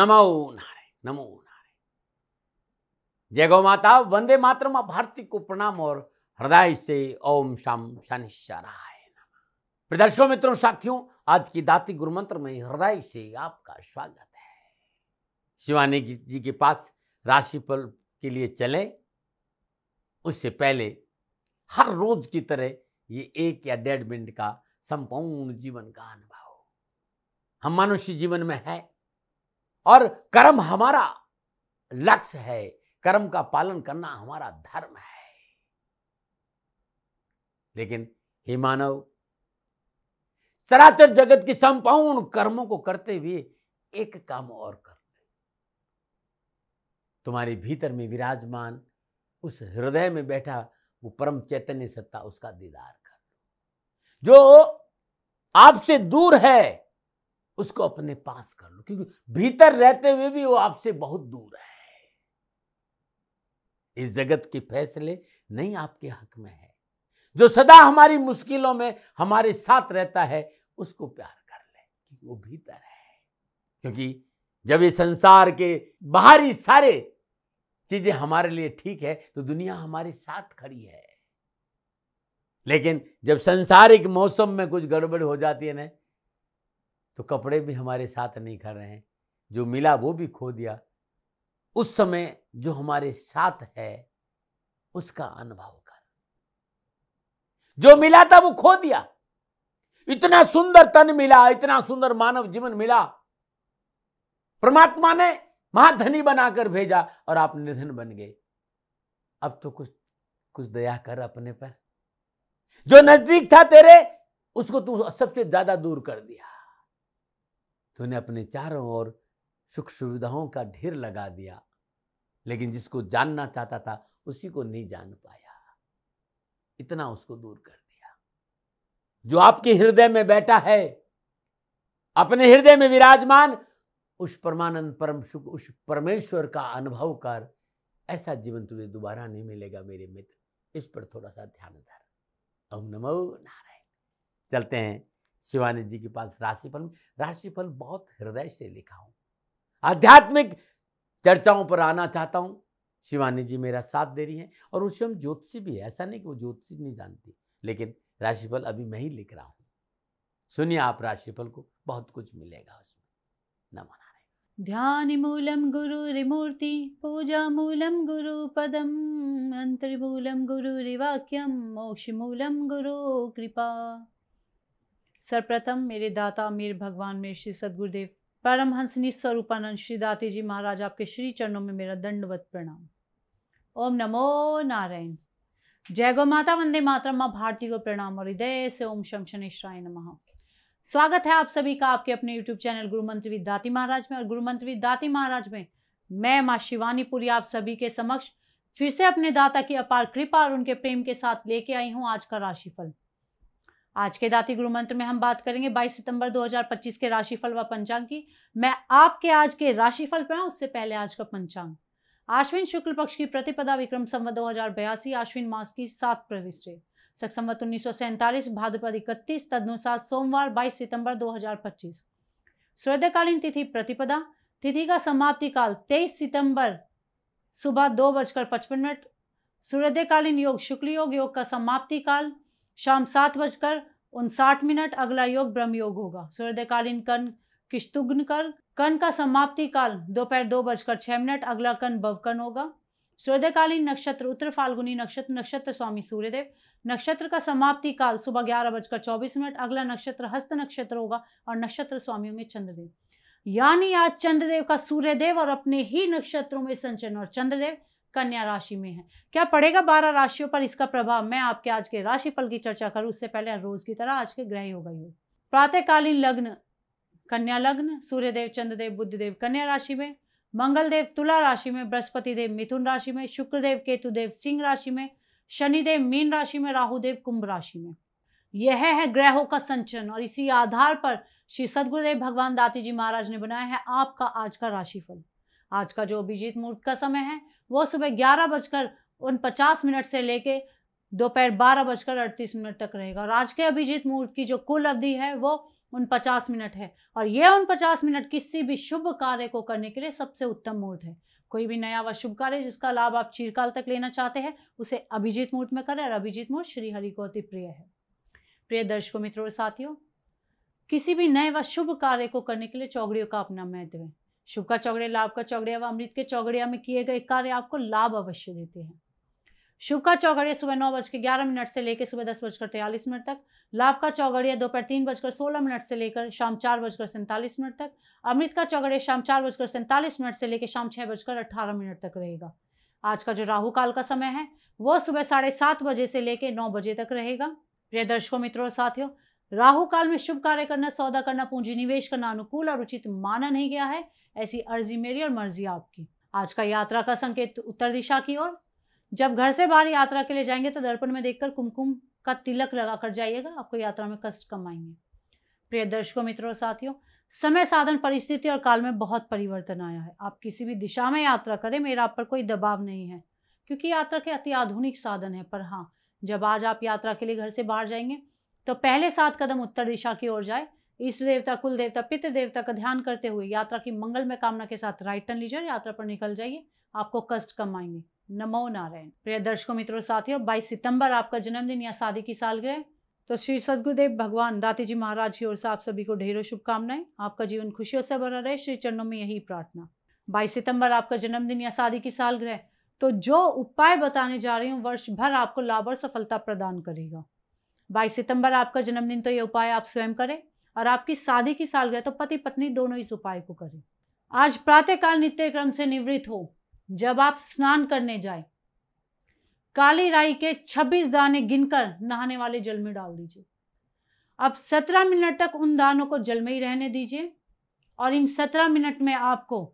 नमो नारायण, नमो नारायण। जय गौ माता, वंदे मातरम। मां भारती को प्रणाम और हृदय से ओम शम शनिश्चराय नमः। प्रदर्शकों, मित्रों, साथियों, आज की दाती गुरु मंत्र में हृदय से आपका स्वागत है। शिवानी जी के पास राशिफल के लिए चलें उससे पहले हर रोज की तरह ये 1 या 1.5 मिनट का संपूर्ण जीवन का अनुभव हम मनुष्य जीवन में है और कर्म हमारा लक्ष्य है। कर्म का पालन करना हमारा धर्म है। लेकिन हे मानव, चराचर जगत के संपूर्ण कर्मों को करते हुए एक काम और कर ले। तुम्हारे भीतर में विराजमान उस हृदय में बैठा वो परम चैतन्य सत्ता, उसका दीदार कर लो। जो आपसे दूर है उसको अपने पास कर लो, क्योंकि भीतर रहते हुए भी वो आपसे बहुत दूर है। इस जगत के फैसले नहीं आपके हक में है। जो सदा हमारी मुश्किलों में हमारे साथ रहता है उसको प्यार कर ले, क्योंकि वो भीतर है। क्योंकि जब ये संसार के बाहरी सारे चीजें हमारे लिए ठीक है तो दुनिया हमारे साथ खड़ी है। लेकिन जब संसारिक मौसम में कुछ गड़बड़ हो जाती है ना, तो कपड़े भी हमारे साथ नहीं खड़ रहे हैं। जो मिला वो भी खो दिया। उस समय जो हमारे साथ है उसका अनुभव कर। जो मिला था वो खो दिया। इतना सुंदर तन मिला, इतना सुंदर मानव जीवन मिला, परमात्मा ने महाधनी बनाकर भेजा और आप निधन बन गए। अब तो कुछ दया कर अपने पर। जो नजदीक था तेरे उसको तू सबसे ज्यादा दूर कर दिया। तूने अपने चारों ओर सुख सुविधाओं का ढेर लगा दिया, लेकिन जिसको जानना चाहता था उसी को नहीं जान पाया। इतना उसको दूर कर दिया। जो आपके हृदय में बैठा है, अपने हृदय में विराजमान उस परमानंद परम सुख, उस परमेश्वर का अनुभव कर। ऐसा जीवन तुझे दोबारा नहीं मिलेगा मेरे मित्र। इस पर थोड़ा सा ध्यान धर। ओम नमो नारायण। चलते हैं शिवानी जी के पास राशिफल में। राशिफल बहुत हृदय से लिखा हूं, आध्यात्मिक चर्चाओं पर आना चाहता हूं। शिवानी जी मेरा साथ दे रही हैं और उससे हम ज्योतिषी भी है। ऐसा नहीं कि वो ज्योतिषी नहीं जानती, लेकिन राशिफल अभी मैं ही लिख रहा हूं। सुनिए आप राशिफल को, बहुत कुछ मिलेगा उसमें। नमो नारायण। ध्यानमूलं गुरुरिमूर्ति, पूजामूलं गुरुपदम्, मंत्रमूलं गुरुरिवाक्यं, मोक्षमूलं गुरु कृपा। सर्वप्रथम मेरे दाता, मेरे भगवान, मेरे श्री सद्गुरुदेव परमहंस निस्वरूपानंद श्री दाती जी महाराज, आपके श्री चरणों में मेरा दंडवत प्रणाम। ओम नमो नारायण। जय गौ माता, वंदे मातरम। मां भारती को प्रणाम और हृदय से ओम शम शनिश्चराय नमः। स्वागत है आप सभी का आपके अपने YouTube चैनल गुरु मंत्र विद दाती महाराज में। और गुरु मंत्र विद दाती महाराज में मैं मां शिवानी पुरी आप सभी के समक्ष फिर से अपने दाता की अपार कृपा और उनके प्रेम के साथ लेके आई हूं आज का राशिफल। आज के दाती गुरु मंत्र में हम बात करेंगे 22 सितंबर 2025 के राशिफल व पंचांग की। मैं आपके आज के राशिफल पर हूं, उससे पहले आज का पंचांग। आश्विन शुक्ल पक्ष की प्रतिपदा, विक्रम संवत 2082, आश्विन मास की 7 प्रविष्टि, शक संवत 1947, भाद्रपद 31, तदनुसार सोमवार 22 सितंबर 2025। सूर्योदयकालीन तिथि प्रतिपदा, तिथि का समाप्ति काल 23 सितंबर सुबह 2:55। सूर्योदयकालीन योग शुक्ल योग, योग का समाप्ति काल शाम 7:59। अगला योग ब्रह्म योग होगा। सूर्योदयकालीन कर्ण किशतुग्न कर, कर्ण का समाप्ति काल दोपहर 2:06। अगला कर्ण भवकर्ण होगा। सूर्योदयकालीन नक्षत्र उत्तर फाल्गुनी नक्षत्र, नक्षत्र स्वामी सूर्यदेव। नक्षत्र का समाप्ति काल सुबह 11:24। अगला नक्षत्र हस्त नक्षत्र होगा और नक्षत्र स्वामी होंगे चंद्रदेव। यानी आज चंद्रदेव का सूर्यदेव और अपने ही नक्षत्रों में संचरण, और चंद्रदेव कन्या राशि में है। क्या पड़ेगा 12 राशियों पर इसका प्रभाव, मैं आपके आज के राशिफल की चर्चा करूं उससे पहले रोज की तरह आज के ग्रह योग योग। प्रातःकालीन लग्न कन्या लग्न, सूर्यदेव चंद्रदेव बुधदेव कन्या राशि में, मंगलदेव तुला राशि में, बृहस्पति देव मिथुन राशि में, शुक्रदेव केतुदेव सिंह राशि में, शनिदेव मीन राशि में, राहुदेव कुंभ राशि में। यह है ग्रहों का संचरण और इसी आधार पर श्री सद्गुरुदेव भगवान दाती जी महाराज ने बनाया है आपका आज का राशिफल। आज का जो अभिजीत मुहूर्त का समय है वो सुबह 11:49 से लेके दोपहर 12:38 तक रहेगा। राजकीय अभिजीत मुहूर्त की जो कुल अवधि है वो 49 मिनट है और यह 49 मिनट किसी भी शुभ कार्य को करने के लिए सबसे उत्तम मुहूर्त है। कोई भी नया व शुभ कार्य जिसका लाभ आप चिरकाल तक लेना चाहते हैं उसे अभिजीत मुहूर्त में करें और अभिजीत मुहूर्त श्री हरि को अति प्रिय है। प्रिय दर्शकों, मित्रों और साथियों, किसी भी नए व शुभ कार्य को करने के लिए चौघड़ियों का अपना महत्व है। शुभ का चौघड़िया, लाभ का चौघड़िया व अमृत के चौघड़िया में किए गए कार्य आपको लाभ अवश्य देते हैं। शुभ का चौघड़िया सुबह 9:11 से लेकर सुबह 10:43 तक, लाभ का चौघड़िया दोपहर 3:16 से लेकर शाम 4:47 तक, अमृत का चौघड़िया शाम 4:47 से लेकर शाम 6:18 तक रहेगा। आज का जो राहु काल का समय है वो सुबह 7:30 बजे से लेकर 9 बजे तक रहेगा। प्रिय दर्शकों, मित्रों और साथियों, राहु काल में शुभ कार्य करना, सौदा करना, पूंजी निवेश करना अनुकूल और उचित माना नहीं गया है। ऐसी अर्जी मेरी और मर्जी आपकी। आज का यात्रा का संकेत उत्तर दिशा की ओर। जब घर से बाहर यात्रा के लिए जाएंगे तो दर्पण में देखकर कुमकुम का तिलक लगाकर जाइएगा, आपको यात्रा में कष्ट कम आएंगे। प्रिय दर्शकों, मित्रों और साथियों, समय, साधन, परिस्थिति और काल में बहुत परिवर्तन आया है। आप किसी भी दिशा में यात्रा करें, मेरा आप पर कोई दबाव नहीं है क्योंकि यात्रा के अति आधुनिक साधन है। पर हाँ, जब आज आप यात्रा के लिए घर से बाहर जाएंगे तो पहले 7 कदम उत्तर दिशा की ओर जाए। इष्ट देवता, कुल देवता, पितृ देवता का ध्यान करते हुए यात्रा की मंगलमय कामना के साथ राइट टर्न लीजिए और यात्रा पर निकल जाइए, आपको कष्ट कम आएंगे। नमो नारायण। प्रिय दर्शकों, मित्रों, साथियों, 22 सितंबर आपका जन्मदिन या शादी की सालगिरह, तो श्री सद्गुरुदेव भगवान दाती जी महाराज की ओर से आप सभी को ढेरों शुभकामनाएं। आपका जीवन खुशियों से भरा रहे, श्री चरणों में यही प्रार्थना। 22 सितंबर आपका जन्मदिन या शादी की सालगिरह, तो जो उपाय बताने जा रही हूँ वर्ष भर आपको लाभ और सफलता प्रदान करेगा। 22 सितंबर आपका जन्मदिन, तो ये उपाय आप स्वयं करें और आपकी शादी की सालगिरह तो पति पत्नी दोनों इस उपाय को करें। आज प्रातःकाल नित्य क्रम से निवृत्त हो, जब आप स्नान करने जाए, काली राई के 26 दाने गिनकर नहाने वाले जल में डाल दीजिए। अब 17 मिनट तक उन दानों को जल में ही रहने दीजिए और इन 17 मिनट में आपको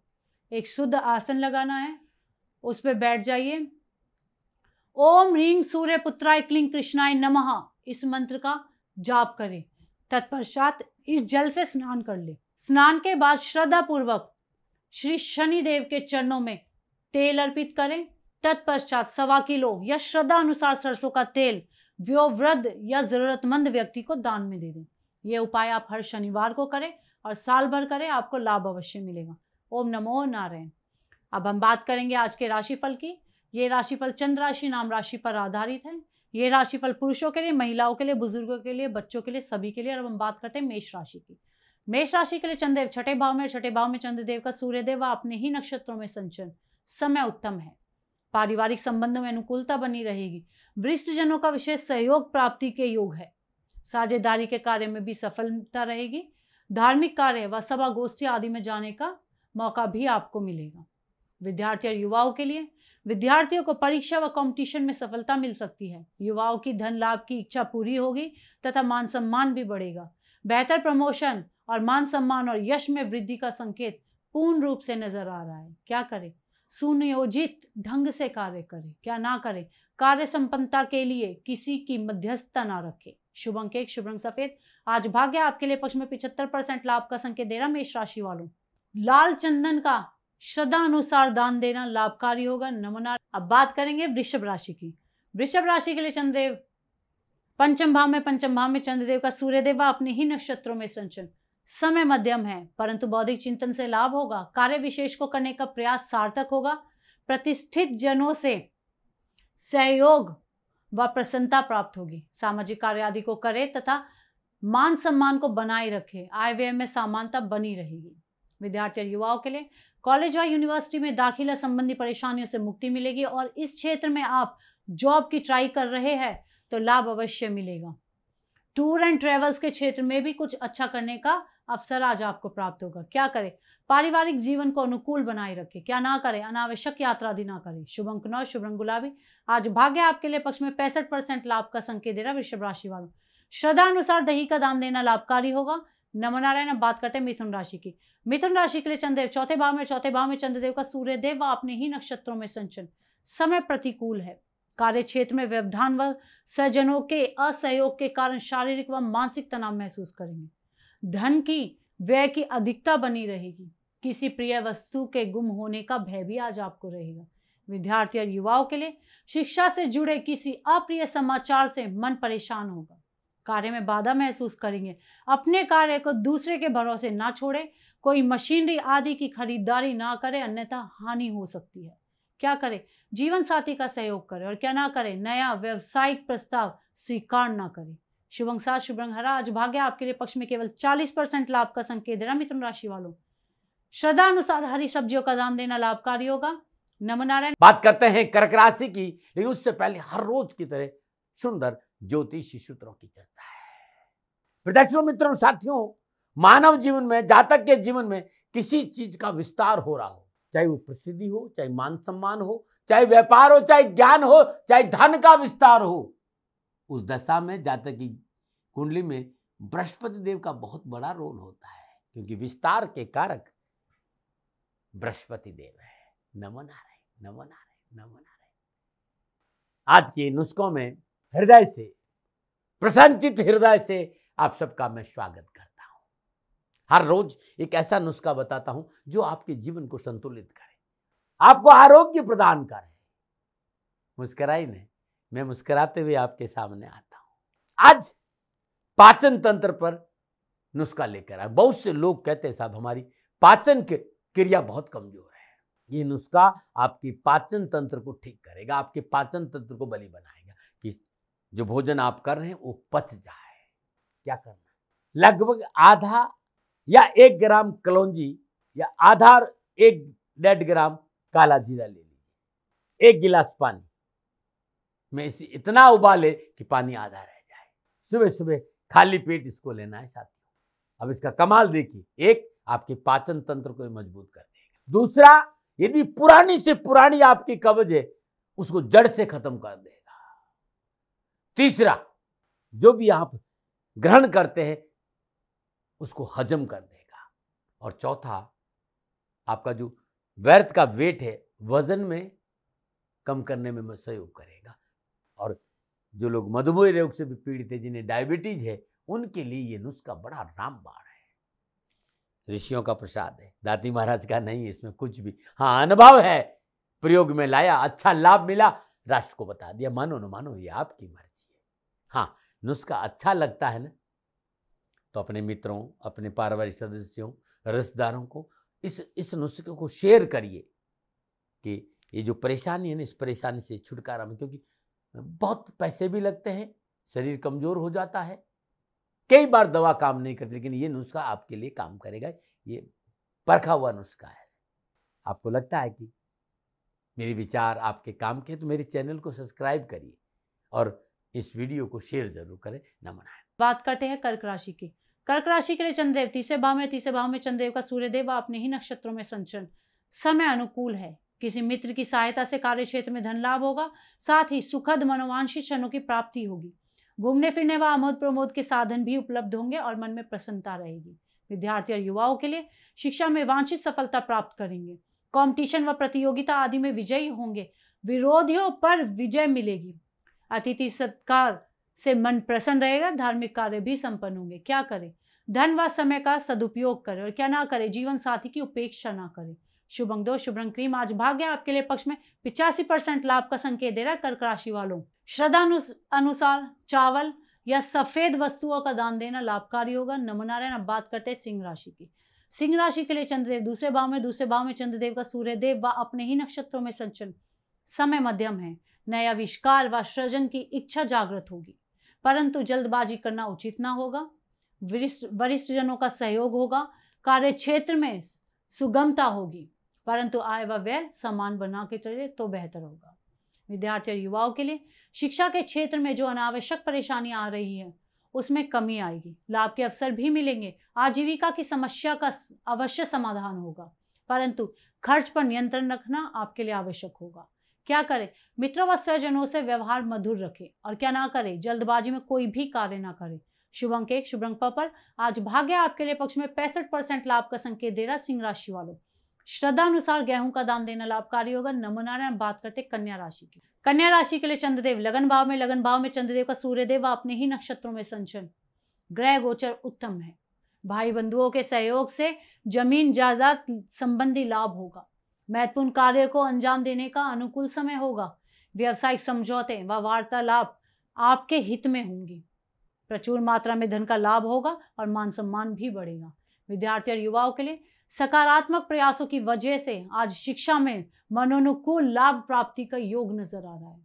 एक शुद्ध आसन लगाना है, उस पर बैठ जाइए। ओम ह्रीं सूर्य पुत्राय क्लीं कृष्णाय नमः, इस मंत्र का जाप करें। तत्पश्चात इस जल से स्नान कर ले। स्नान के बाद श्रद्धा पूर्वक श्री शनिदेव के चरणों में तेल अर्पित करें। तत्पश्चात 1.25 किलो या श्रद्धा अनुसार सरसों का तेल वयोवृद्ध या जरूरतमंद व्यक्ति को दान में दे दें। यह उपाय आप हर शनिवार को करें और साल भर करें, आपको लाभ अवश्य मिलेगा। ओम नमो नारायण। अब हम बात करेंगे आज के राशिफल की। ये राशिफल चंद्र राशि नाम राशि पर आधारित है। ये राशिफल पुरुषों के लिए, महिलाओं के लिए, बुजुर्गों के लिए, बच्चों के लिए, सभी के लिए। और हम बात करते हैं मेष राशि की। मेष राशि के लिए चंद्रदेव छठे भाव में, छठे भाव में चंद्रदेव का सूर्यदेव अपने ही नक्षत्रों में संचरण, समय उत्तम है। पारिवारिक संबंधों में अनुकूलता बनी रहेगी। वरिष्ठ जनों का विशेष सहयोग प्राप्ति के योग है। साझेदारी के कार्य में भी सफलता रहेगी। धार्मिक कार्य व सभा गोष्ठी आदि में जाने का मौका भी आपको मिलेगा। विद्यार्थी और युवाओं के लिए, विद्यार्थियों को परीक्षा व कंपटीशन में सफलता मिल सकती है। युवाओं की धन लाभ की इच्छा पूरी होगी तथा मान सम्मान भी बढ़ेगा। बेहतर प्रमोशन और मान सम्मान और यश में वृद्धि का संकेत पूर्ण रूप से नजर आ रहा है। क्या करें? सुनियोजित ढंग से कार्य करें, क्या ना करें। कार्य संपन्नता के लिए किसी की मध्यस्थता ना रखें। शुभ अंक 1, शुभ रंग सफेद। आज भाग्य आपके लिए पक्ष में 75% लाभ का संकेत दे रहा। मेष राशि वालों, लाल चंदन का श्रद्धा अनुसार दान देना लाभकारी होगा। नमोनार। अब बात करेंगे वृषभ राशि की। वृषभ राशि के लिए चंद्रदेव पंचम भाव में चंद्रदेव का सूर्यदेव अपने ही नक्षत्रों में संचरण, समय मध्यम है परंतु बौद्धिक चिंतन से लाभ होगा। कार्य विशेष को करने का प्रयास सार्थक होगा। प्रतिष्ठित जनों से सहयोग व प्रसन्नता प्राप्त होगी। सामाजिक कार्य आदि को करें तथा मान सम्मान को बनाए रखें। आय व्यय में समानता बनी रहेगी। विद्यार्थी और युवाओं के लिए कॉलेज व यूनिवर्सिटी में दाखिला संबंधी परेशानियों से मुक्ति मिलेगी और इस क्षेत्र में आप जॉब की ट्राई कर रहे हैं तो लाभ अवश्य मिलेगा। टूर एंड ट्रेवल्स के क्षेत्र में भी कुछ अच्छा करने का अवसर आज आपको प्राप्त होगा। क्या करें? पारिवारिक जीवन को अनुकूल बनाए रखें। क्या ना करें? अनावश्यक यात्रा आदि ना करें। शुभ अंक 9, शुभ रंग गुलाबी। आज भाग्य आपके लिए पक्ष में 65% लाभ का संकेत दे रहा। वृषभ राशि वालों, श्रद्धा अनुसार दही का दान देना लाभकारी होगा। नमोनारायण। अब बात करते हैं मिथुन राशि की। मिथुन राशि के लिए चंद्रदेव चौथे भाव में चंद्रदेव का सूर्यदेव व अपने ही नक्षत्रों में संचरण, समय प्रतिकूल है। कार्य क्षेत्र में व्यवधान व सज्जनों के असहयोग के कारण शारीरिक व मानसिक तनाव महसूस करेंगे। धन की व्यय की अधिकता बनी रहेगी। किसी प्रिय वस्तु के गुम होने का भय भी आज आपको रहेगा। विद्यार्थी और युवाओं के लिए शिक्षा से जुड़े किसी अप्रिय समाचार से मन परेशान होगा, कार्य में बाधा महसूस करेंगे। अपने कार्य को दूसरे के भरोसे ना छोड़े, कोई मशीनरी आदि की खरीदारी ना करे, अन्यथा हानि हो सकती है। क्या करे? जीवन साथी का सहयोग करे, और क्या ना करे? नया व्यवसायिक प्रस्ताव स्वीकार ना करे। शुभ अंक 7, शुभ रंग हरा। आज भाग्य आपके लिए पक्ष में केवल 40% लाभ का संकेत दे रहा। मिथुन राशि वालों, श्रद्धा अनुसार हरी सब्जियों का दान देना लाभकारी होगा। नमो नारायण। बात करते हैं कर्क राशि की, लेकिन उससे पहले हर रोज की तरह सुंदर ज्योतिषी सूत्रों की चर्चा है। विद्यार्थियों, मित्रों, साथियों, मानव जीवन में, जातक के जीवन में किसी चीज का विस्तार हो रहा हो, चाहे वो प्रसिद्धि हो, चाहे मान सम्मान हो, चाहे व्यापार हो, चाहे ज्ञान हो, चाहे धन का विस्तार हो, उस दशा में जातक की कुंडली में बृहस्पति देव का बहुत बड़ा रोल होता है, क्योंकि विस्तार के कारक बृहस्पति देव है। नमो नारायण, नमो नारायण, नमो नारायण। आज के नुस्खों में हृदय से, प्रसन्नचित हृदय से आप सबका मैं स्वागत करता हूं। हर रोज एक ऐसा नुस्खा बताता हूं जो आपके जीवन को संतुलित करे, आपको आरोग्य प्रदान करे। मुस्कुराई नहीं, मैं मुस्कुराते हुए आपके सामने आता हूं। आज पाचन तंत्र पर नुस्खा लेकर आए। बहुत से लोग कहते हैं साहब हमारी पाचन क्रिया बहुत कमजोर है। ये नुस्खा आपकी पाचन तंत्र को ठीक करेगा, आपके पाचन तंत्र को बली बनाएगा कि जो भोजन आप कर रहे हैं वो पच जाए। क्या करना? लगभग आधा या 1 ग्राम कलौंजी या आधा 1.5 ग्राम काला जीरा ले लीजिए। 1 गिलास पानी में इसे इतना उबाले कि पानी आधा रह जाए। सुबह सुबह खाली पेट इसको लेना है साथियों। अब इसका कमाल देखिए, एक आपके पाचन तंत्र को मजबूत कर देगा। दूसरा, यदि पुरानी से पुरानी आपकी कब्ज है उसको जड़ से खत्म कर देगा। तीसरा, जो भी आप ग्रहण करते हैं उसको हजम कर देगा। और चौथा, आपका जो व्यर्थ का वेट है वजन में कम करने में सहयोग करेगा। और जो लोग मधुमेह रोग से भी पीड़ित है, जिन्हें डायबिटीज है, उनके लिए ये नुस्खा बड़ा रामबाण है। ऋषियों का प्रसाद है, दाती महाराज का नहीं है इसमें कुछ भी। हाँ, अनुभव है, प्रयोग में लाया, अच्छा लाभ मिला, राष्ट्र को बता दिया। मानो न मानो ये आपकी मर्जी है। हाँ, नुस्खा अच्छा लगता है ना, तो अपने मित्रों, अपने पारिवारिक सदस्यों, रिश्तेदारों को इस नुस्खे को शेयर करिए कि ये जो परेशानी है ना, इस परेशानी से छुटकारा में, क्योंकि बहुत पैसे भी लगते हैं, शरीर कमजोर हो जाता है, कई बार दवा काम नहीं करती, लेकिन ये नुस्खा आपके लिए काम करेगा। ये परखा हुआ नुस्खा है। आपको लगता है कि मेरे विचार आपके काम के, तो मेरे चैनल को सब्सक्राइब करिए और इस वीडियो को शेयर जरूर करें। नमन। बात करते हैं कर्क राशि की। कर्क राशि के लिए चंद्रदेव तीसरे भाव में चंद्रदेव का सूर्यदेव अपने ही नक्षत्रों में संचरण। समय अनुकूल है, किसी मित्र की सहायता से कार्य क्षेत्र में धन लाभ होगा, साथ ही सुखद मनोवांछित क्षणों की प्राप्ति होगी। घूमने फिरने व आमोद प्रमोद के साधन भी उपलब्ध होंगे और मन में प्रसन्नता रहेगी। विद्यार्थी और युवाओं के लिए शिक्षा में वांछित सफलता प्राप्त करेंगे। कंपटीशन व प्रतियोगिता आदि में विजयी होंगे। विरोधियों पर विजय मिलेगी। अतिथि सत्कार से मन प्रसन्न रहेगा। धार्मिक कार्य भी संपन्न होंगे। क्या करें? धन व समय का सदुपयोग करें, और क्या ना करें? जीवन साथी की उपेक्षा ना करें। शुभ अंक 2, शुभ रंग क्रीम। आज भाग्य आपके लिए पक्ष में 85% लाभ का संकेत दे रहा है। कर्क राशि वालों, श्रद्धा अनुसार चावल या सफेद वस्तुओं का दान देना लाभकारी होगा। नमो नारायण। अब बात करते हैं सिंह राशि की। सिंह राशि के लिए चंद्रदेव दूसरे भाव में चंद्रदेव का सूर्यदेव व अपने ही नक्षत्रों में संचरण। समय मध्यम है। नए आविष्कार व सृजन की इच्छा जागृत होगी, परंतु जल्दबाजी करना उचित ना होगा। वरिष्ठ जनों का सहयोग होगा। कार्य क्षेत्र में सुगमता होगी, परंतु आय व व्यय समान बना के चले तो बेहतर होगा। विद्यार्थी और युवाओं के लिए शिक्षा के क्षेत्र में जो अनावश्यक परेशानी आ रही है उसमें कमी आएगी। लाभ के अवसर भी मिलेंगे। आजीविका की समस्या का अवश्य समाधान होगा, परंतु खर्च पर नियंत्रण रखना आपके लिए आवश्यक होगा। क्या करें? मित्रों व स्वजनों से व्यवहार मधुर रखें, और क्या ना करें? जल्दबाजी में कोई भी कार्य ना करें। शुभ अंक 1, शुभ रंग पर्पल। आज भाग्य आपके लिए पक्ष में 65% लाभ का संकेत दे रहा सिंह राशि वालों। श्रद्धा अनुसार गेहूं का दान देना लाभकारी होगा। नमो नारायण। बात करते कन्या राशि की। कन्या राशि के लिए चंद्रदेव लगन भाव में चंद्रदेव का सूर्यदेव अपने ही नक्षत्रों में संचरण। ग्रह गोचर उत्तम है। भाई बंधुओं के सहयोग से जमीन जायदाद संबंधी लाभ होगा। महत्वपूर्ण कार्य को अंजाम देने का अनुकूल समय होगा। व्यावसायिक समझौते व वार्तालाप आपके हित में होंगी। प्रचुर मात्रा में धन का लाभ होगा और मान सम्मान भी बढ़ेगा। विद्यार्थी और युवाओं के लिए सकारात्मक प्रयासों की वजह से आज शिक्षा में मनोनुकूल लाभ प्राप्ति का योग नजर आ रहा है।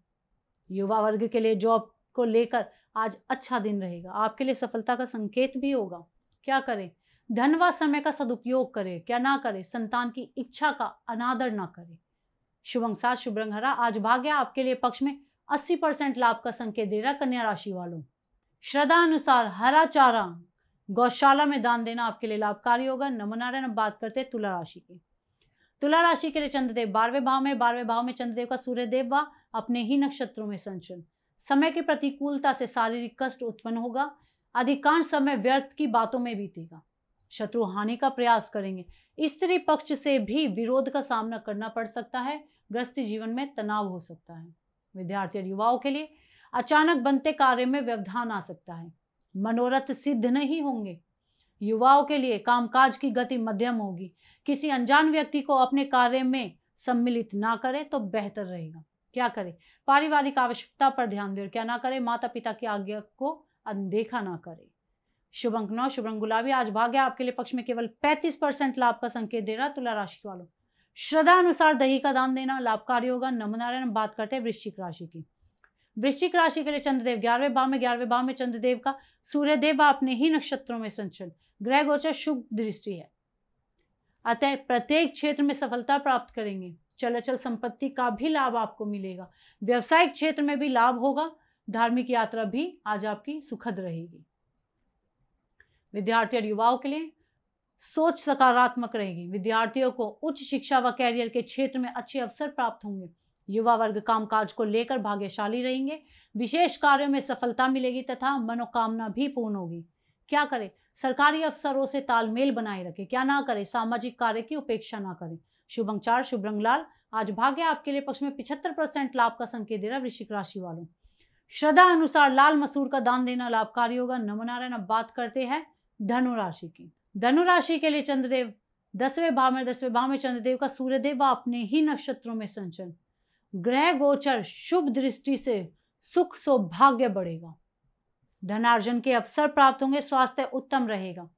युवा वर्ग के लिए जॉब को लेकर आज अच्छा दिन रहेगा। आपके लिए सफलता का संकेत भी होगा। क्या करें? धन व समय का सदुपयोग करें। क्या ना करें? संतान की इच्छा का अनादर ना करें। शुभ अंक 7, शुभ रंग हरा। आज भाग्य आपके लिए पक्ष में 80% लाभ का संकेत दे रहा। कन्या राशि वालों, श्रद्धा अनुसार हरा चारा गौशाला में दान देना आपके लिए लाभकारी होगा। नमो नारायण। अब बात करते हैं तुला राशि की। तुला राशि के लिए चंद्रदेव 12वें भाव में, 12वें भाव में चंद्रदेव का सूर्यदेव व अपने ही नक्षत्रों में संचरण। समय की प्रतिकूलता से शारीरिक कष्ट उत्पन्न होगा। अधिकांश समय व्यर्थ की बातों में बीतेगा। शत्रु हानि का प्रयास करेंगे। स्त्री पक्ष से भी विरोध का सामना करना पड़ सकता है। गृहस्थी जीवन में तनाव हो सकता है। विद्यार्थी और युवाओं के लिए अचानक बनते कार्य में व्यवधान आ सकता है। मनोरथ सिद्ध नहीं होंगे। युवाओं के लिए कामकाज की गति मध्यम होगी। किसी अनजान व्यक्ति को अपने कार्य में सम्मिलित ना करें तो बेहतर रहेगा। क्या करें? पारिवारिक आवश्यकता पर ध्यान दें। क्या ना करें? माता पिता की आज्ञा को अनदेखा ना करें। शुभ अंक 9, शुभ रंग गुलाबी। आज भाग्य आपके लिए पक्ष में केवल 35% लाभ का संकेत दे रहा। तुला राशि वालों, श्रद्धा अनुसार दही का दान देना लाभकारी होगा। नमो नारायण। बात करते हैं वृश्चिक राशि की। वृश्चिक राशि के लिए चंद्रदेव 11वें भाव में, 11वें भाव में चंद्रदेव का सूर्यदेव अपने ही नक्षत्रों में संचरण। ग्रह गोचर शुभ दृष्टि है, अतः प्रत्येक क्षेत्र में सफलता प्राप्त करेंगे। चल संपत्ति का भी लाभ आपको मिलेगा। व्यवसायिक क्षेत्र में भी लाभ होगा। धार्मिक यात्रा भी आज आपकी सुखद रहेगी। विद्यार्थी और युवाओं के लिए सोच सकारात्मक रहेगी। विद्यार्थियों को उच्च शिक्षा व कैरियर के क्षेत्र में अच्छे अवसर प्राप्त होंगे। युवा वर्ग कामकाज को लेकर भाग्यशाली रहेंगे। विशेष कार्यों में सफलता मिलेगी तथा मनोकामना भी पूर्ण होगी। क्या करें? सरकारी अफसरों से तालमेल बनाए रखें। क्या ना करें? सामाजिक कार्य की उपेक्षा ना करें। शुभ अंक 4, शुभ रंग लाल। आज भाग्य आपके लिए पक्ष में 75% लाभ का संकेत दे रहा। वृश्चिक राशि वालों, श्रद्धा अनुसार लाल मसूर का दान देना लाभकारी होगा। नमो नारायण। अब बात करते हैं धनु राशि की। धनु राशि के लिए चंद्रदेव 10वें भाव में, 10वें भाव में चंद्रदेव का सूर्यदेव अपने ही नक्षत्रों में संचरण। ग्रह गोचर शुभ दृष्टि से सुख सौभाग्य बढ़ेगा। धनार्जन के अवसर प्राप्त होंगे। स्वास्थ्य उत्तम रहेगा।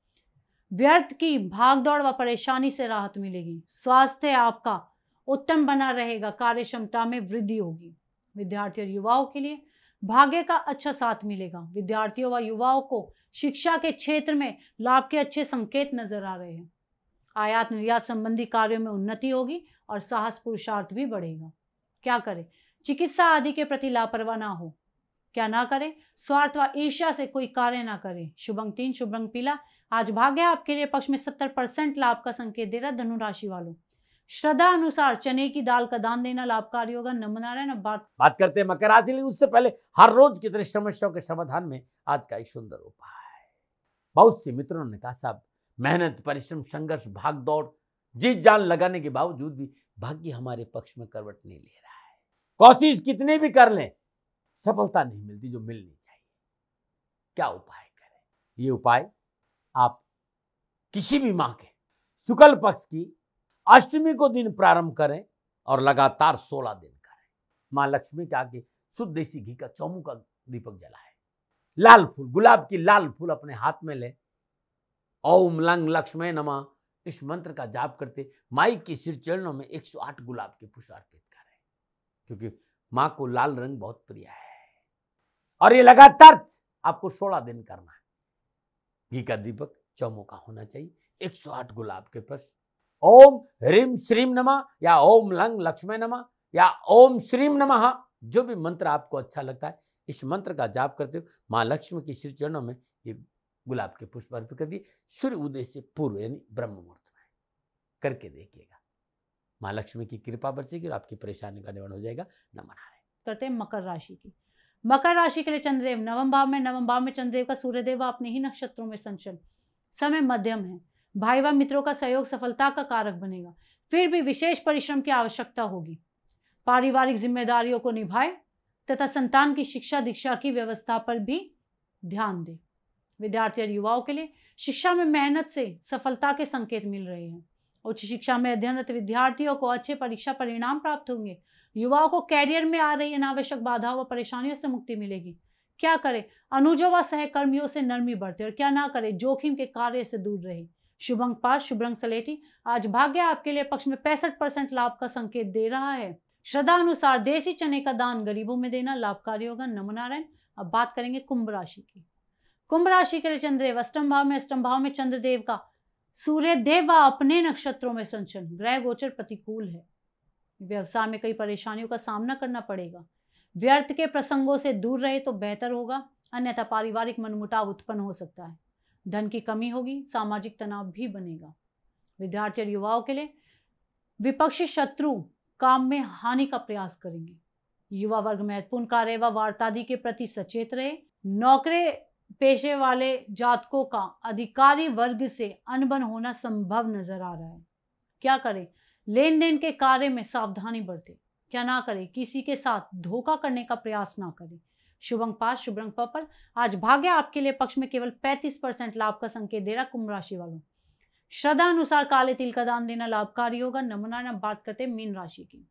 व्यर्थ की भागदौड़ व परेशानी से राहत मिलेगी। स्वास्थ्य आपका उत्तम बना रहेगा। कार्य क्षमता में वृद्धि होगी। विद्यार्थी और युवाओं के लिए भाग्य का अच्छा साथ मिलेगा। विद्यार्थियों व युवाओं को शिक्षा के क्षेत्र में लाभ के अच्छे संकेत नजर आ रहे हैं। आयात निर्यात संबंधी कार्यों में उन्नति होगी और साहस पुरुषार्थ भी बढ़ेगा। क्या करें? चिकित्सा आदि के प्रति लापरवाह ना हो। क्या ना करें? स्वार्थ व ईर्ष्या से कोई कार्य ना करें। शुभ अंक 3, शुभ रंग पीला। आज भाग्य आपके लिए पक्ष में 70% लाभ का संकेत दे रहा। धनु राशि वालों, श्रद्धा अनुसार चने की दाल का दान देना लाभकारी होगा। नमो नारायण। अब बात करते हैं मकर राशि। उससे पहले हर रोज की तरह समस्याओं के समाधान में आज का एक सुंदर उपाय। बहुत से मित्रों ने कहा साहब, मेहनत, परिश्रम, संघर्ष, भाग दौड़, जीत जान लगाने के बावजूद भी भाग्य हमारे पक्ष में करवट नहीं ले रहा है। कोशिश कितनी भी कर लें, सफलता नहीं मिलती जो मिलनी चाहिए। क्या उपाय करें? ये उपाय आप किसी भी माह के शुक्ल पक्ष की अष्टमी को दिन प्रारंभ करें और लगातार 16 दिन करें। मां लक्ष्मी के आगे शुद्ध देसी घी का चौमुखा दीपक जलाएं। लाल फूल, गुलाब की लाल फूल अपने हाथ में लें। ओम लंग लक्ष्मी नमः इस मंत्र का जाप करते माई के सिर चरणों में 108 गुलाब के पुष्प अर्पित करें, क्योंकि मां को लाल रंग बहुत प्रिय है। और ये लगातार आपको 16 दिन करना है। घी का दीपक चौमुखा होना चाहिए। 108 गुलाब के पुष्प। ओम ह्रीम श्रीम नमः या ओम लंग लक्ष्मी नमः या ओम श्रीम नमः, जो भी मंत्र आपको अच्छा लगता है, इस मंत्र का जाप करते हो मां लक्ष्मी के श्री चरणों में ये गुलाब के पुष्प अर्पित कर दिए। सूर्य उदय से पूर्व यानी ब्रह्म मुहूर्त में करके देखिएगा। मां लक्ष्मी की कृपा बरसेगी और आपकी परेशानी का निवारण हो जाएगा। नमन है। करते हैं मकर राशि की। मकर राशि के लिए चंद्रदेव 9वें भाव में, 9वें भाव में चंद्रदेव का सूर्यदेव अपने ही नक्षत्रों में संचरण। समय मध्यम है। भाई व मित्रों का सहयोग सफलता का कारक बनेगा। फिर भी विशेष परिश्रम की आवश्यकता होगी। पारिवारिक जिम्मेदारियों को निभाएं तथा संतान की शिक्षा दीक्षा की व्यवस्था पर भी ध्यान दें। विद्यार्थी और युवाओं के लिए शिक्षा में मेहनत से सफलता के संकेत मिल रहे हैं। उच्च शिक्षा में अध्ययनरत विद्यार्थियों को अच्छे परीक्षा परिणाम प्राप्त होंगे। युवाओं को कैरियर में आ रही अनावश्यक बाधाओं व परेशानियों से मुक्ति मिलेगी। क्या करे, अनुजों व सहकर्मियों से नरमी बरते और क्या ना करे, जोखिम के कार्य से दूर रहे। शुभ अंक 5 शुभ रंग सलेटी। आज भाग्य आपके लिए पक्ष में 65% लाभ का संकेत दे रहा है। श्रद्धा अनुसार देसी चने का दान गरीबों में देना लाभकारी होगा। नमो नारायण। अब बात करेंगे कुंभ राशि की। कुंभ राशि के लिए चंद्रदेव अष्टम भाव में चंद्रदेव का सूर्य देव व अपने नक्षत्रों में संचरण, ग्रह गोचर प्रतिकूल है। व्यवसाय में कई परेशानियों का सामना करना पड़ेगा। व्यर्थ के प्रसंगों से दूर रहे तो बेहतर होगा, अन्यथा पारिवारिक मनमुटाव उत्पन्न हो सकता है। धन की कमी होगी, सामाजिक तनाव भी बनेगा। विद्यार्थी और युवाओं के लिए विपक्षी शत्रु काम में हानि का प्रयास करेंगे। युवा वर्ग महत्वपूर्ण कार्य व वार्तादि के प्रति सचेत रहे। नौकरी पेशे वाले जातकों का अधिकारी वर्ग से अनबन होना संभव नजर आ रहा है। क्या करें, लेन देन के कार्य में सावधानी बरते। क्या ना करें, किसी के साथ धोखा करने का प्रयास ना करें। शुभ अंक 5 शुभ रंग पर्पल। आज भाग्य आपके लिए पक्ष में केवल 35% लाभ का संकेत दे रहा कुंभ राशि वालों। श्रद्धा अनुसार काले तिल का दान देना लाभकारी होगा। नमो नारायण। बात करते हैं मीन राशि की।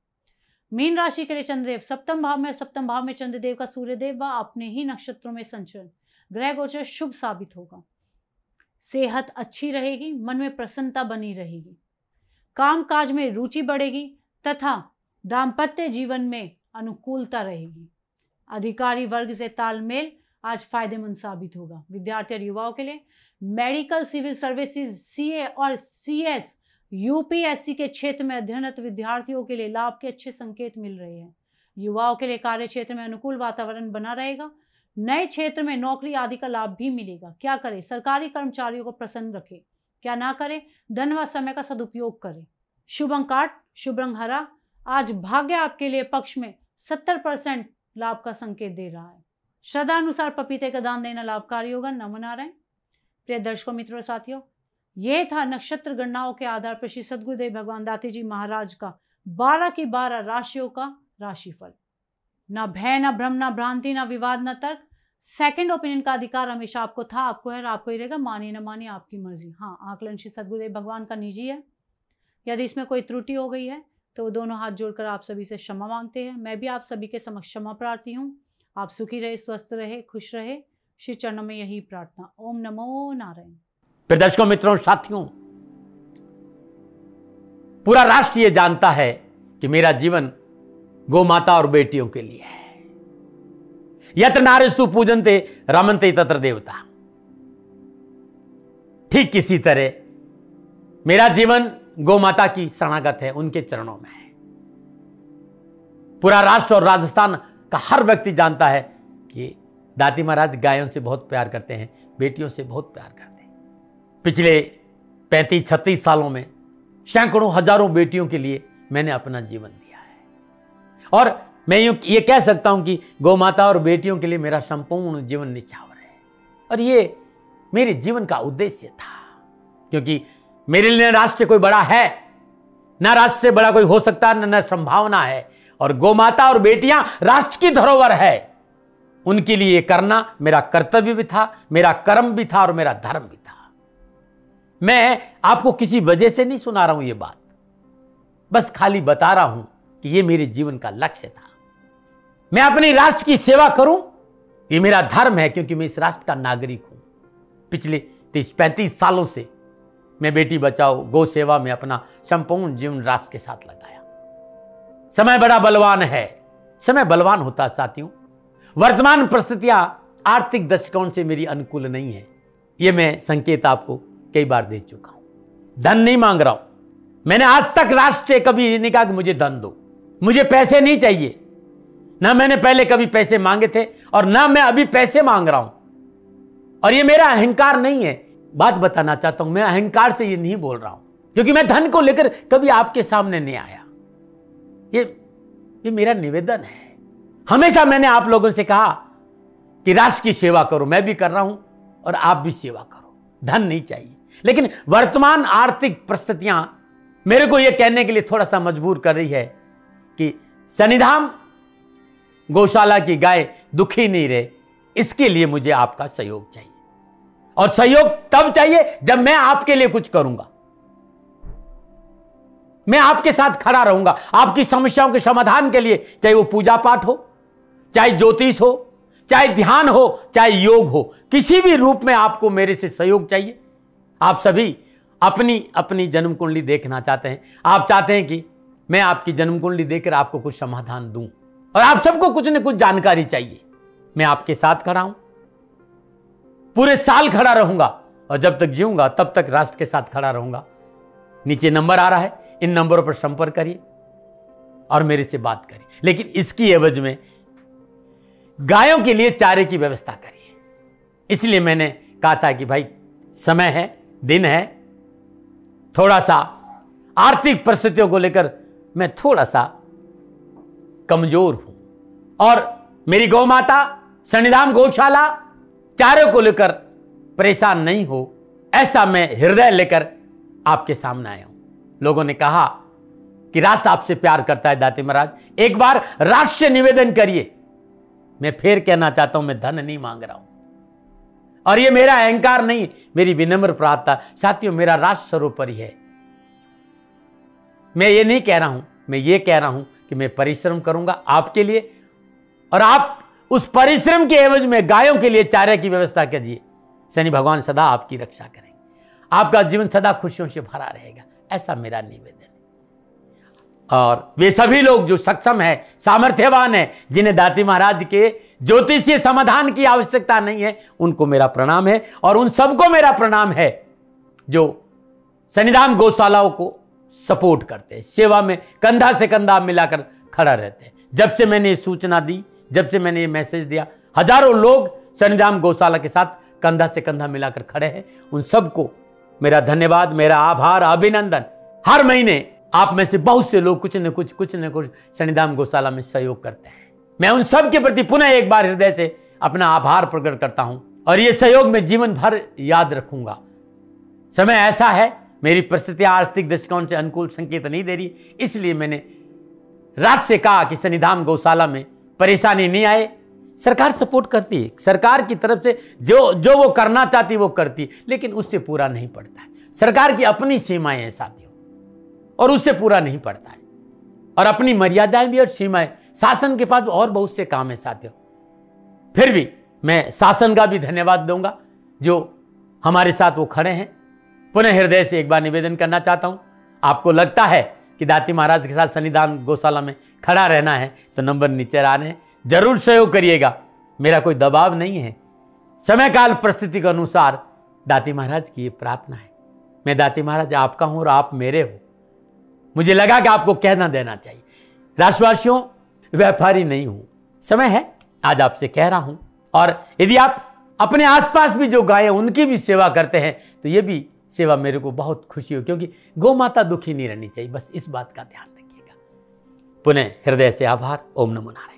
मीन राशि के लिए चंद्रदेव सप्तम भाव में चंद्रदेव का सूर्यदेव व अपने ही नक्षत्रों में संचरण, ग्रह गोचर शुभ साबित होगा। सेहत अच्छी रहेगी, मन में प्रसन्नता बनी रहेगी, काम काज में रुचि बढ़ेगी तथा दाम्पत्य जीवन में अनुकूलता रहेगी। अधिकारी वर्ग से तालमेल आज फायदेमंद साबित होगा। विद्यार्थी और युवाओं के लिए मेडिकल, सिविल सर्विसेज, सीए और सीएस, यूपीएससी के क्षेत्र में अध्ययनरत विद्यार्थियों के लिए लाभ के अच्छे संकेत मिल रहे हैं। युवाओं के लिए कार्य क्षेत्र में अनुकूल वातावरण बना रहेगा। नए क्षेत्र में नौकरी आदि का लाभ भी मिलेगा। क्या करें, सरकारी कर्मचारियों को प्रसन्न रखें। क्या ना करें, धन व समय का सदुपयोग करें। शुभ अंक 8 शुभ रंग हरा। आज भाग्य आपके लिए पक्ष में 70% लाभ का संकेत दे रहा है। श्रद्धा अनुसार पपीते का दान देना लाभकारी होगा। नमो नारायण। प्रिय दर्शकों, मित्रों, साथियों, ये था नक्षत्र गणनाओं के आधार पर श्री सद्गुरुदेव भगवान दाते जी महाराज का 12 की 12 राशियों का राशिफल। ना भय, ना भ्रम, ना भ्रांति, ना विवाद, ना तर्क। सेकंड ओपिनियन का अधिकार हमेशा आपको था, आपको है और आपको ही रहेगा। मानिए ना मानिए, आपकी मर्जी। हाँ, आकलन श्री सद्गुरुदेव भगवान का निजी है। यदि इसमें कोई त्रुटि हो गई है तो दोनों हाथ जोड़कर आप सभी से क्षमा मांगते हैं। मैं भी आप सभी के समक्ष क्षमा प्रार्थी हूँ। आप सुखी रहे, स्वस्थ रहे, खुश रहे। श्री चरणों में यही प्रार्थना। ओम नमो नारायण। फिर दर्शकों, मित्रों, साथियों, पूरा राष्ट्र ये जानता है कि मेरा जीवन गौ माता और बेटियों के लिए है। यत्र नारीस्तु पूजन्ते रमन्ते तत्र देवता। ठीक किसी तरह मेरा जीवन गौ माता की शरणागत है, उनके चरणों में है। पूरा राष्ट्र और राजस्थान का हर व्यक्ति जानता है कि दाती महाराज गायों से बहुत प्यार करते हैं, बेटियों से बहुत प्यार करते हैं। पिछले 35-36 सालों में सैकड़ों हजारों बेटियों के लिए मैंने अपना जीवन दिया है और मैं ये कह सकता हूं कि गौ माता और बेटियों के लिए मेरा संपूर्ण जीवन निछावर है। और ये मेरे जीवन का उद्देश्य था, क्योंकि मेरे लिए राष्ट्र कोई बड़ा है, ना राष्ट्र से बड़ा कोई हो सकता है, न संभावना है। और गौ माता और बेटियां राष्ट्र की धरोहर है। उनके लिए करना मेरा कर्तव्य भी था, मेरा कर्म भी था और मेरा धर्म भी था। मैं आपको किसी वजह से नहीं सुना रहा हूं ये बात, बस खाली बता रहा हूं कि ये मेरे जीवन का लक्ष्य था। मैं अपने राष्ट्र की सेवा करूं, ये मेरा धर्म है, क्योंकि मैं इस राष्ट्र का नागरिक हूं। पिछले 30-35 सालों से मैं बेटी बचाओ, गौ सेवा में अपना संपूर्ण जीवन राष्ट्र के साथ लगाया। समय बड़ा बलवान है, समय बलवान होता है साथियों। वर्तमान परिस्थितियां आर्थिक दृष्टिकोण से मेरी अनुकूल नहीं है, यह मैं संकेत आपको कई बार दे चुका हूं। धन नहीं मांग रहा हूं। मैंने आज तक राष्ट्र से कभी ये नहीं कहा कि मुझे धन दो, मुझे पैसे नहीं चाहिए। ना मैंने पहले कभी पैसे मांगे थे और ना मैं अभी पैसे मांग रहा हूं। और ये मेरा अहंकार नहीं है। बात बताना चाहता हूं, मैं अहंकार से ये नहीं बोल रहा हूं, क्योंकि मैं धन को लेकर कभी आपके सामने नहीं आया। ये मेरा निवेदन है। हमेशा मैंने आप लोगों से कहा कि राष्ट्र की सेवा करो, मैं भी कर रहा हूं और आप भी सेवा करो। धन नहीं चाहिए, लेकिन वर्तमान आर्थिक परिस्थितियां मेरे को यह कहने के लिए थोड़ा सा मजबूर कर रही है कि शनिधाम गौशाला की गाय दुखी नहीं रहे। इसके लिए मुझे आपका सहयोग चाहिए, और सहयोग तब चाहिए जब मैं आपके लिए कुछ करूंगा। मैं आपके साथ खड़ा रहूंगा आपकी समस्याओं के समाधान के लिए, चाहे वो पूजा पाठ हो, चाहे ज्योतिष हो, चाहे ध्यान हो, चाहे योग हो, किसी भी रूप में आपको मेरे से सहयोग चाहिए। आप सभी अपनी अपनी जन्म कुंडली देखना चाहते हैं, आप चाहते हैं कि मैं आपकी जन्म कुंडली देखकर आपको कुछ समाधान दूं, और आप सबको कुछ न कुछ जानकारी चाहिए। मैं आपके साथ खड़ा हूं, पूरे साल खड़ा रहूंगा, और जब तक जीऊंगा तब तक राष्ट्र के साथ खड़ा रहूंगा। नीचे नंबर आ रहा है, इन नंबरों पर संपर्क करिए और मेरे से बात करिए, लेकिन इसकी एवज में गायों के लिए चारे की व्यवस्था करिए। इसलिए मैंने कहा था कि भाई समय है, दिन है, थोड़ा सा आर्थिक परिस्थितियों को लेकर मैं थोड़ा सा कमजोर हूं, और मेरी गौ माता शनिधाम गौशाला चारे को लेकर परेशान नहीं हो, ऐसा मैं हृदय लेकर आपके सामने आया हूं। लोगों ने कहा कि राष्ट्र आपसे प्यार करता है दाती महाराज, एक बार राष्ट्र से निवेदन करिए। मैं फिर कहना चाहता हूं, मैं धन नहीं मांग रहा हूं, और ये मेरा अहंकार नहीं, मेरी विनम्र प्रार्थना। साथियों, मेरा राष्ट्र सर्वोपरि है। मैं ये नहीं कह रहा हूं, मैं ये कह रहा हूं कि मैं परिश्रम करूंगा आपके लिए, और आप उस परिश्रम के एवज में गायों के लिए चारे की व्यवस्था कीजिए। शनि भगवान सदा आपकी रक्षा करेंगे, आपका जीवन सदा खुशियों से भरा रहेगा, ऐसा मेरा निवेदन है। और वे सभी लोग जो सक्षम है, सामर्थ्यवान है, जिन्हें दाती महाराज के ज्योतिषीय समाधान की आवश्यकता नहीं है, उनको मेरा प्रणाम है। और उन सबको मेरा प्रणाम है जो शनिधाम गौशालाओं को सपोर्ट करते हैं, सेवा में कंधा से कंधा मिलाकर खड़ा रहते हैं। जब से मैंने ये सूचना दी, जब से मैंने ये मैसेज दिया, हजारों लोग शनिधाम गौशाला के साथ कंधा से कंधा मिलाकर खड़े हैं। उन सबको मेरा धन्यवाद, मेरा आभार, अभिनंदन। हर महीने आप में से बहुत से लोग कुछ न कुछ शनिधाम गौशाला में सहयोग करते हैं। मैं उन सब के प्रति पुनः एक बार हृदय से अपना आभार प्रकट करता हूं, और ये सहयोग मैं जीवन भर याद रखूंगा। समय ऐसा है, मेरी परिस्थितियां आर्थिक दृष्टिकोण से अनुकूल संकेत नहीं दे रही, इसलिए मैंने राष्ट्र से कहा कि शनिधाम गौशाला में परेशानी नहीं आए। सरकार सपोर्ट करती है, सरकार की तरफ से जो वो करना चाहती है वो करती है, लेकिन उससे पूरा नहीं पड़ता है। सरकार की अपनी सीमाएं हैं साथियों, और उससे पूरा नहीं पड़ता है, और अपनी मर्यादाएं भी और सीमाएं। शासन के पास और बहुत से काम है साथियों। फिर भी मैं शासन का भी धन्यवाद दूंगा जो हमारे साथ वो खड़े हैं। पुनः हृदय से एक बार निवेदन करना चाहता हूं, आपको लगता है कि दाती महाराज के साथ शनिधाम गौशाला में खड़ा रहना है तो नंबर नीचे आ रहे हैं, जरूर सहयोग करिएगा। मेरा कोई दबाव नहीं है, समय काल परिस्थिति के अनुसार दाती महाराज की ये प्रार्थना है। मैं दाती महाराज आपका हूं और आप मेरे हो, मुझे लगा कि आपको कहना देना चाहिए। राष्ट्रवासियों, व्यापारी नहीं हूं, समय है आज आपसे कह रहा हूं। और यदि आप अपने आसपास भी जो गायें उनकी भी सेवा करते हैं तो ये भी सेवा मेरे को बहुत खुशी हो, क्योंकि गौ माता दुखी नहीं रहनी चाहिए, बस इस बात का ध्यान रखिएगा। पुनः हृदय से आभार। ओम नमो नारायण।